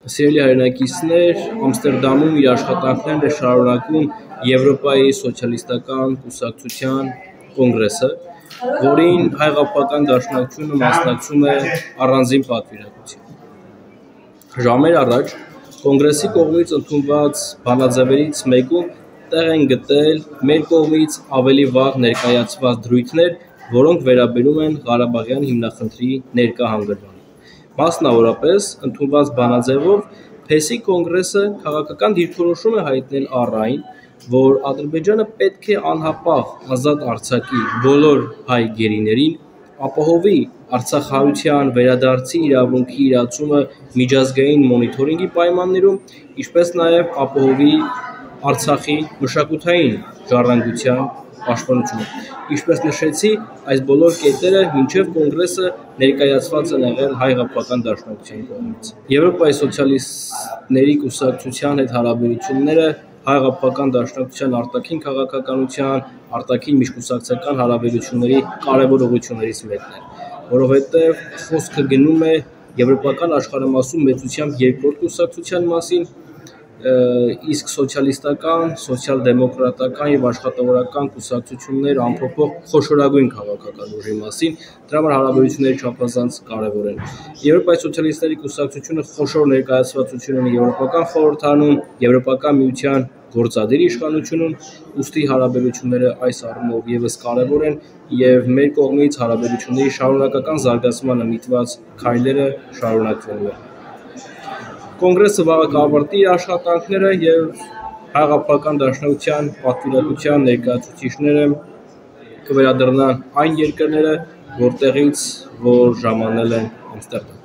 Սիրելի հայրենակիցներ, Ամստերդամում իր աշխատանքներն է շարունակում Եվրոպայի սոցիալիստական կուսակցության կոնգրեսը, որին Հայ-Աղափական դաշնակցությունը մասնակցում է առանձին պատվիրակությամբ։ Ժամեր առաջ կոնգրեսի կողմից ընդունված բանաձևերից մեկում տեղ են գտել մեր կողմից ավելի վաղ ներկայացված դրույթներ, որոնք վերաբերում են Ղարաբաղյան հիմնախնդրի ներկա հանգրվանին։ Մասնավորապես, ընդունված բանաձևով ՓԵՍ-ի կոնգրեսը քաղաքական դիրքորոշում է հայտնել առ այն, որ Ադրբեջանը պետք է անհապաղ ազատ արձակի բոլոր հայ գերիներին, ապահովի արցախահայության վերադարձի իրավունքի իրացումը միջազգային մոնիթորինգի պայմաններում, ինչպես նաև ապահովի Արցախի մշակութային ժառանգության պաշտպանությունը։ Ինչպես նշեցի, այս բոլոր կետերը մինչև կոնգրեսը ներկայացված են եղել Հայ-Աղափական դաշնակցության կողմից։ Եվրոպայի սոցիալիստների կուսակցության հետ հարաբերությունները Հայ-Աղափական դաշնակցության արտաքին քաղաքականության, արտաքին միջկուսակցական հարաբերությունների կարևոր ուղղություններից մեկն է, որովհետև խոսքը գնում է եվրոպական աշխարհամասում մեծությամբ երկրորդ կուսակցության մասին, իսկ սոցիալիստական, սոցիալ-դեմոկրատական և աշխատավորական կուսակցություններ ամփոփող խոշորագույն քաղաքական ուժի մասին, դրա համար հարաբերությունները չափազանց կարևոր են։ Եվրոպայի սոցիալիստների կուսակցությունը խոշոր ներկայացվածություն ունի Եվրոպական խորհրդարանում, Եվրոպական միության գործադիր իշխանությունում, ուստի հարաբերությունները այս առումով ևս կարևոր են և մեր կողմից հարաբերությունների շարունակական զարգացմանը միտված քայլերը շարունակվելու են։ Կոնգրեսը վաղը կավարտի իր աշխատանքները և Հայ-Աղափական դաշնակցության պատվիրակության ներկայացուցիչները կվերադառնան այն երկրները, որտեղից որ ժամանել են Ամստերդամ։